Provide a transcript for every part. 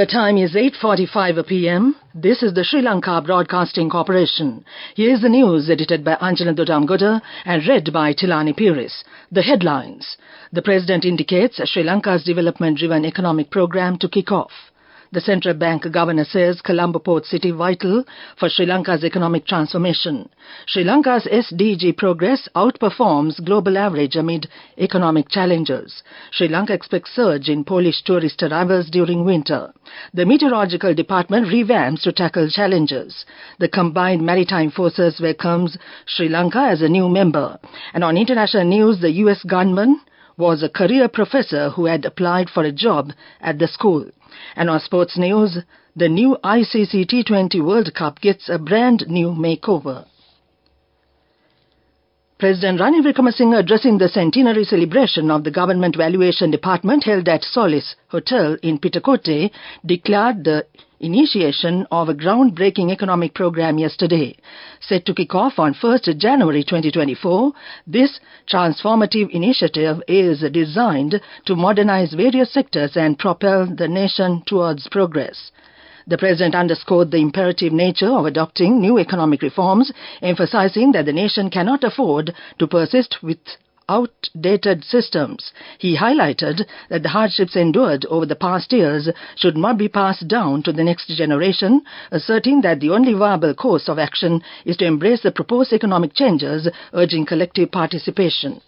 The time is 8:45 p.m. This is the Sri Lanka Broadcasting Corporation. Here is the news edited by Anjana Dodamgoda and read by Tilani Piris. The headlines. The President indicates Sri Lanka's development-driven economic program to kick off. The Central Bank Governor says Colombo Port City vital for Sri Lanka's economic transformation. Sri Lanka's SDG progress outperforms global average amid economic challenges. Sri Lanka expects surge in Polish tourist arrivals during winter. The Meteorological Department revamps to tackle challenges. The Combined Maritime Forces welcomes Sri Lanka as a new member. And on international news, the U.S. gunman was a career professor who had applied for a job at the school. And on sports news, the new ICC T20 World Cup gets a brand new makeover. President Ranil Wickremesinghe, addressing the centenary celebration of the Government Valuation Department held at Solis Hotel in Pittakote, declared the initiation of a groundbreaking economic program yesterday. Set to kick off on 1st January 2024, this transformative initiative is designed to modernize various sectors and propel the nation towards progress. The President underscored the imperative nature of adopting new economic reforms, emphasizing that the nation cannot afford to persist with outdated systems. He highlighted that the hardships endured over the past years should not be passed down to the next generation, asserting that the only viable course of action is to embrace the proposed economic changes, urging collective participation.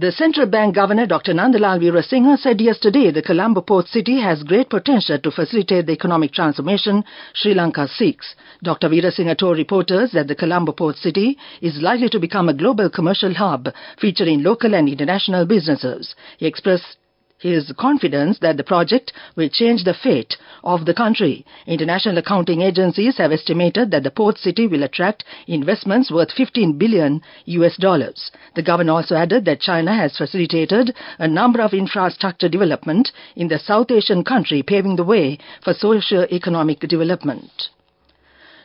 The Central Bank Governor Dr. Nandalal Veerasinghe said yesterday the Colombo Port City has great potential to facilitate the economic transformation Sri Lanka seeks. Dr. Veerasinghe told reporters that the Colombo Port City is likely to become a global commercial hub featuring local and international businesses. He expressed his confidence that the project will change the fate of the country. International accounting agencies have estimated that the port city will attract investments worth $15 billion. The governor also added that China has facilitated a number of infrastructure development in the South Asian country, paving the way for socio-economic development.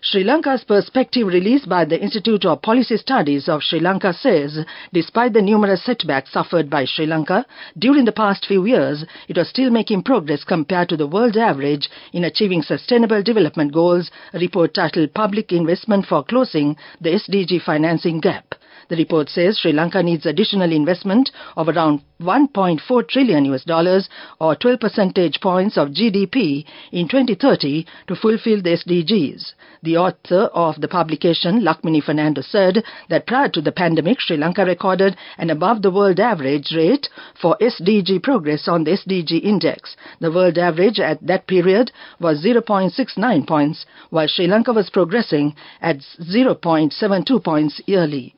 Sri Lanka's perspective released by the Institute of Policy Studies of Sri Lanka says, despite the numerous setbacks suffered by Sri Lanka during the past few years, it was still making progress compared to the world average in achieving sustainable development goals, a report titled Public Investment for Closing the SDG Financing Gap. The report says Sri Lanka needs additional investment of around $1.4 trillion or 12 percentage points of GDP in 2030 to fulfill the SDGs. The author of the publication, Lakmini Fernando, said that prior to the pandemic, Sri Lanka recorded an above the world average rate for SDG progress on the SDG index. The world average at that period was 0.69 points, while Sri Lanka was progressing at 0.72 points yearly.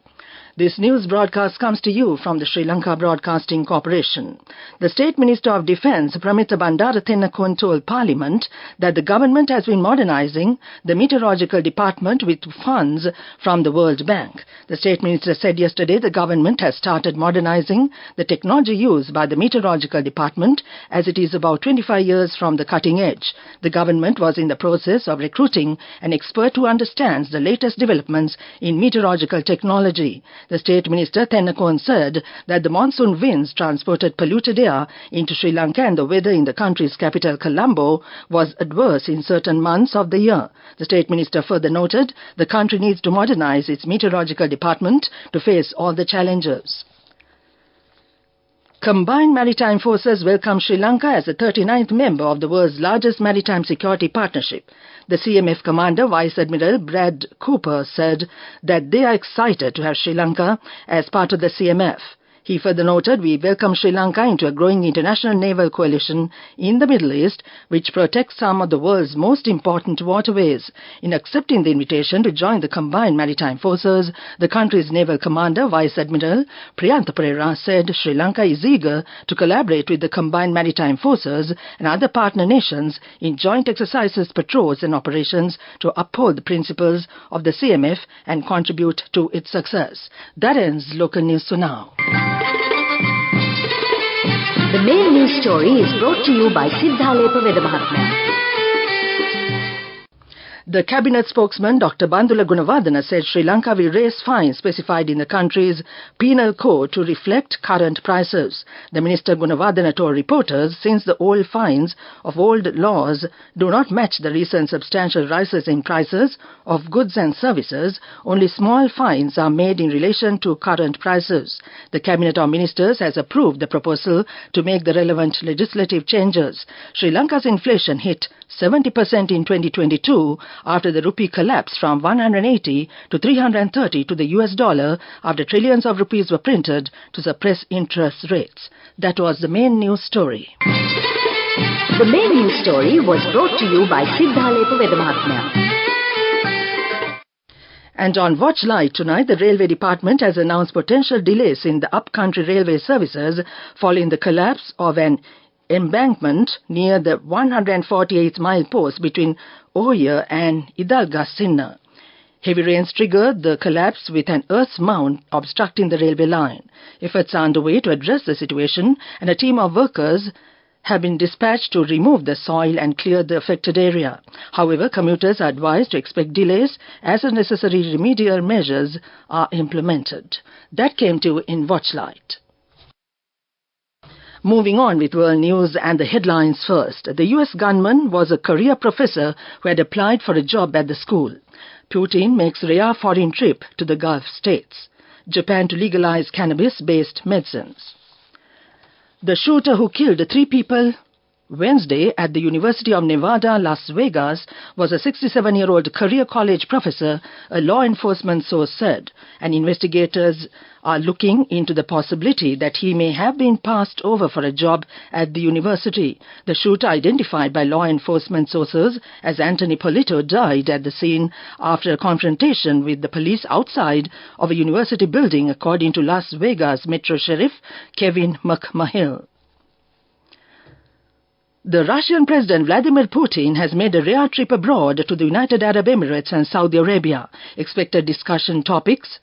This news broadcast comes to you from the Sri Lanka Broadcasting Corporation. The State Minister of Defence, Pramita Bandara Tennakon, told Parliament that the government has been modernising the Meteorological Department with funds from the World Bank. The State Minister said yesterday the government has started modernising the technology used by the Meteorological Department as it is about 25 years from the cutting edge. The government was in the process of recruiting an expert who understands the latest developments in meteorological technology. The State Minister Tennakon said that the monsoon winds transported polluted air into Sri Lanka and the weather in the country's capital Colombo was adverse in certain months of the year. The State Minister further noted the country needs to modernize its meteorological department to face all the challenges. Combined Maritime Forces welcome Sri Lanka as the 39th member of the world's largest maritime security partnership. The CMF commander, Vice Admiral Brad Cooper, said that they are excited to have Sri Lanka as part of the CMF. He further noted, we welcome Sri Lanka into a growing international naval coalition in the Middle East, which protects some of the world's most important waterways. In accepting the invitation to join the Combined Maritime Forces, the country's naval commander, Vice Admiral Priyantha Perera, said Sri Lanka is eager to collaborate with the Combined Maritime Forces and other partner nations in joint exercises, patrols and operations to uphold the principles of the CMF and contribute to its success. That ends local news for now. The main news story is brought to you by Sinhala. The cabinet spokesman Dr. Bandula Gunawardena said Sri Lanka will raise fines specified in the country's penal code to reflect current prices. The minister Gunawardena told reporters since the old fines of old laws do not match the recent substantial rises in prices of goods and services, only small fines are made in relation to current prices. The Cabinet of Ministers has approved the proposal to make the relevant legislative changes. Sri Lanka's inflation hit 70% in 2022 after the rupee collapsed from 180 to 330 to the US dollar after trillions of rupees were printed to suppress interest rates. That was the main news story. The main news story was brought to you by Sinhala Vedamahatmya. And on Watch Light tonight, the Railway Department has announced potential delays in the upcountry railway services following the collapse of an embankment near the 148-mile post between Oya and Idalga-Sinna. Heavy rains triggered the collapse with an earth mound obstructing the railway line. Efforts are underway to address the situation, and a team of workers have been dispatched to remove the soil and clear the affected area. However, commuters are advised to expect delays as the necessary remedial measures are implemented. That came to you in Watchlight. Moving on with world news and the headlines first. The US gunman was a career professor who had applied for a job at the school. Putin makes rare foreign trip to the Gulf states. Japan to legalize cannabis-based medicines. The shooter who killed 3 people Wednesday at the University of Nevada, Las Vegas, was a 67-year-old career college professor, a law enforcement source said, and investigators are looking into the possibility that he may have been passed over for a job at the university. The shooter, identified by law enforcement sources as Anthony Polito, died at the scene after a confrontation with the police outside of a university building, according to Las Vegas Metro Sheriff Kevin McMahill. The Russian President Vladimir Putin has made a rare trip abroad to the United Arab Emirates and Saudi Arabia. Expected discussion topics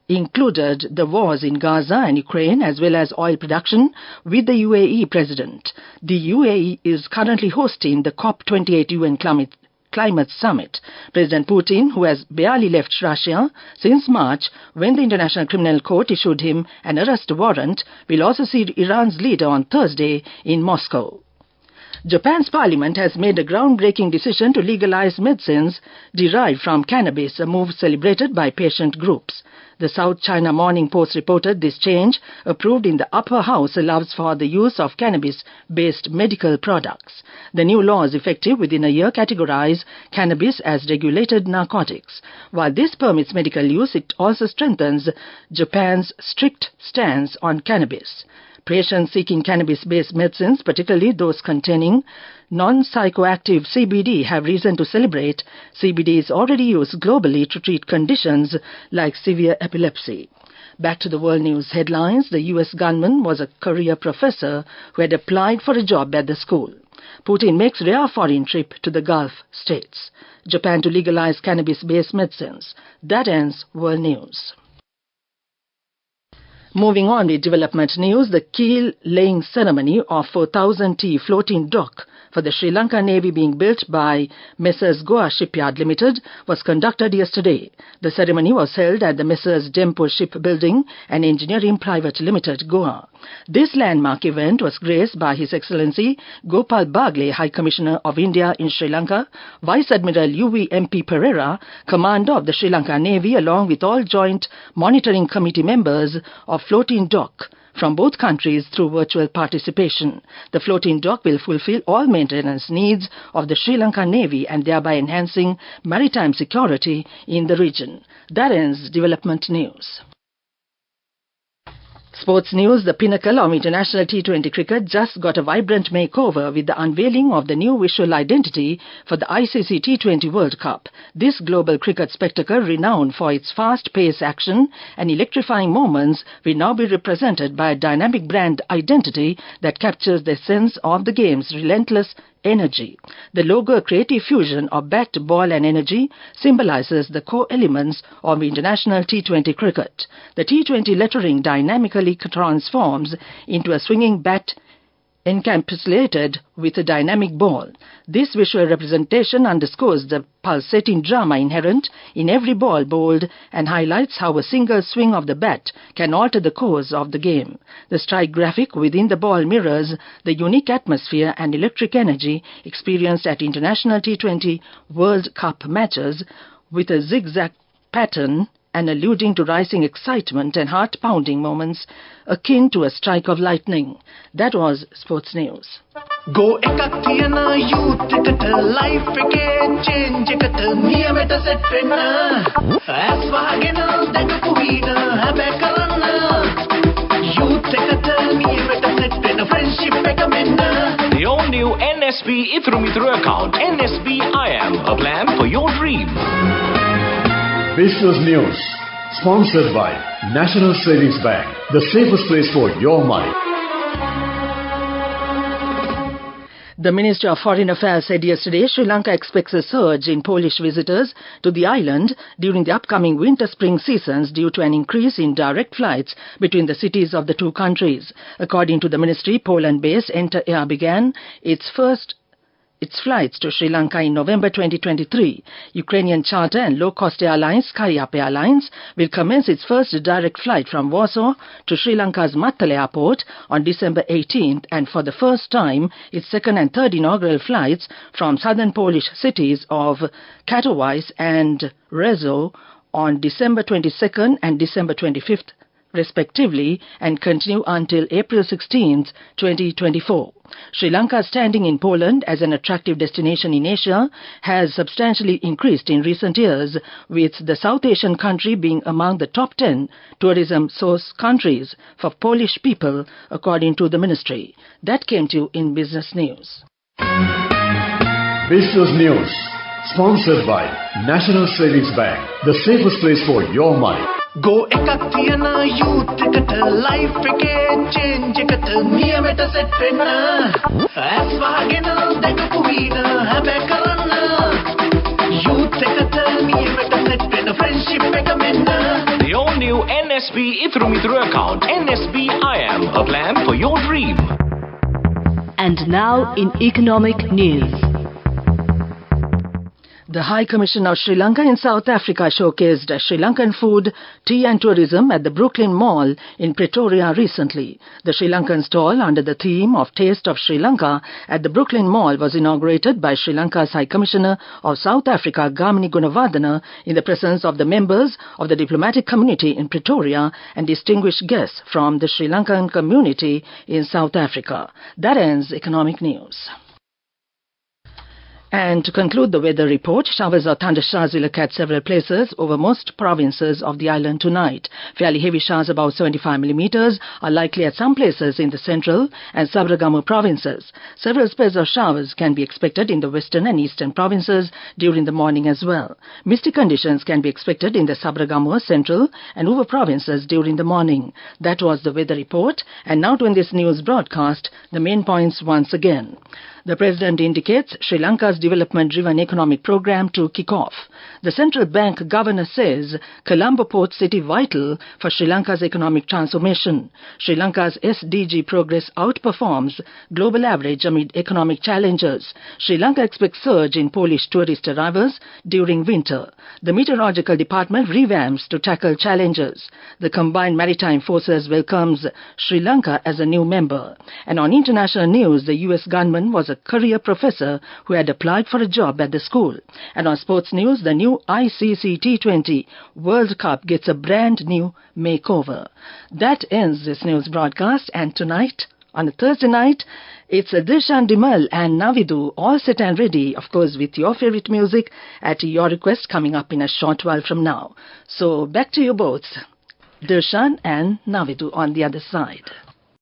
included the wars in Gaza and Ukraine as well as oil production with the UAE president. The UAE is currently hosting the COP28 UN Climate Summit. President Putin, who has barely left Russia since March when the International Criminal Court issued him an arrest warrant, will also see Iran's leader on Thursday in Moscow. Japan's parliament has made a groundbreaking decision to legalize medicines derived from cannabis, a move celebrated by patient groups. The South China Morning Post reported this change, approved in the upper house, allows for the use of cannabis-based medical products. The new laws, effective within a year, categorize cannabis as regulated narcotics. While this permits medical use, it also strengthens Japan's strict stance on cannabis. Patients seeking cannabis-based medicines, particularly those containing non-psychoactive CBD, have reason to celebrate. CBD is already used globally to treat conditions like severe epilepsy. Back to the world news headlines. The US gunman was a career professor who had applied for a job at the school. Putin makes rare foreign trip to the Gulf states. Japan to legalize cannabis-based medicines. That ends world news. Moving on with development news, the keel-laying ceremony of 4,000 T floating dock for the Sri Lanka Navy being built by Messrs. Goa Shipyard Limited was conducted yesterday. The ceremony was held at the Messrs. Dempo Shipbuilding and Engineering Private Limited, Goa. This landmark event was graced by His Excellency Gopal Bagle, High Commissioner of India in Sri Lanka, Vice Admiral UVMP Pereira, Commander of the Sri Lanka Navy, along with all Joint Monitoring Committee members of floating dock from both countries through virtual participation. The floating dock will fulfill all maintenance needs of the Sri Lanka Navy and thereby enhancing maritime security in the region. That ends development news. Sports news. The pinnacle of international T20 cricket just got a vibrant makeover with the unveiling of the new visual identity for the ICC T20 World Cup. This global cricket spectacle, renowned for its fast-paced action and electrifying moments, will now be represented by a dynamic brand identity that captures the sense of the game's relentless energy. The logo, a creative fusion of bat, ball and energy, symbolizes the core elements of international T20 cricket. The T20 lettering dynamically transforms into a swinging bat encapsulated with a dynamic ball. This visual representation underscores the pulsating drama inherent in every ball bowled and highlights how a single swing of the bat can alter the course of the game. The strike graphic within the ball mirrors the unique atmosphere and electric energy experienced at international T20 World Cup matches, with a zigzag pattern and alluding to rising excitement and heart-pounding moments akin to a strike of lightning. That was Sports News. Go ekak tiyana youth eකට life එකේ change එකට නියමෙට set වෙන්න ඇස් වහගෙන දැකපු වීන හැබැයි කරන්න youth එකට නියමෙට set වෙන්න friendship එක මෙන්න. The all-new NSB Ithru Mithru account, NSB IM, a plan for your dream. Business News, sponsored by National Savings Bank, the safest place for your money. The Minister of Foreign Affairs said yesterday Sri Lanka expects a surge in Polish visitors to the island during the upcoming winter-spring seasons due to an increase in direct flights between the cities of the two countries. According to the ministry, Poland-based Enter Air began its flights to Sri Lanka in November 2023. Ukrainian charter and low-cost airline SkyUp Airlines will commence its first direct flight from Warsaw to Sri Lanka's Mattala Airport on December 18th, and for the first time, its second and third inaugural flights from southern Polish cities of Katowice and Rzeszów on December 22nd and December 25th, respectively, and continue until April 16, 2024. Sri Lanka's standing in Poland as an attractive destination in Asia has substantially increased in recent years, with the South Asian country being among the top 10 tourism source countries for Polish people, according to the ministry. That came to you in Business News. Business News, sponsored by National Savings Bank, the safest place for your money. Go ekak tiyana youth එකට life එකේ change එකට නියමෙට set වෙන්න ඇස් වහගෙන දැකපු වීන හැබැයි කරන්න youth එකට නියමෙට set වෙන්න friendship එක මෙන්න. The all-new NSB Ithru Mithru account, NSB IM, a plan for your dream. And now in economic news. The High Commission of Sri Lanka in South Africa showcased Sri Lankan food, tea and tourism at the Brooklyn Mall in Pretoria recently. The Sri Lankan stall under the theme of Taste of Sri Lanka at the Brooklyn Mall was inaugurated by Sri Lanka's High Commissioner of South Africa, Gamini Gunawardena, in the presence of the members of the diplomatic community in Pretoria and distinguished guests from the Sri Lankan community in South Africa. That ends economic news. And to conclude the weather report, showers or thundershowers will occur at several places over most provinces of the island tonight. Fairly heavy showers about 75 millimeters are likely at some places in the central and Sabaragamu provinces. Several spells of showers can be expected in the western and eastern provinces during the morning as well. Misty conditions can be expected in the Sabaragamu, central and Uva provinces during the morning. That was the weather report. And now to end this news broadcast, the main points once again. The President indicates Sri Lanka's development-driven economic program to kick off. The Central Bank Governor says Colombo Port City vital for Sri Lanka's economic transformation. Sri Lanka's SDG progress outperforms global average amid economic challenges. Sri Lanka expects surge in Polish tourist arrivals during winter. The Meteorological Department revamps to tackle challenges. The Combined Maritime Forces welcomes Sri Lanka as a new member. And on international news, the U.S. gunman was a career professor who had applied for a job at the school. And on sports news, the new ICC T20 World Cup gets a brand new makeover. That ends this news broadcast, and tonight, on a Thursday night, it's Dirshan Dimal and Navidu all set and ready, of course, with your favorite music at your request, coming up in a short while from now. So back to you both, Dirshan and Navidu on the other side.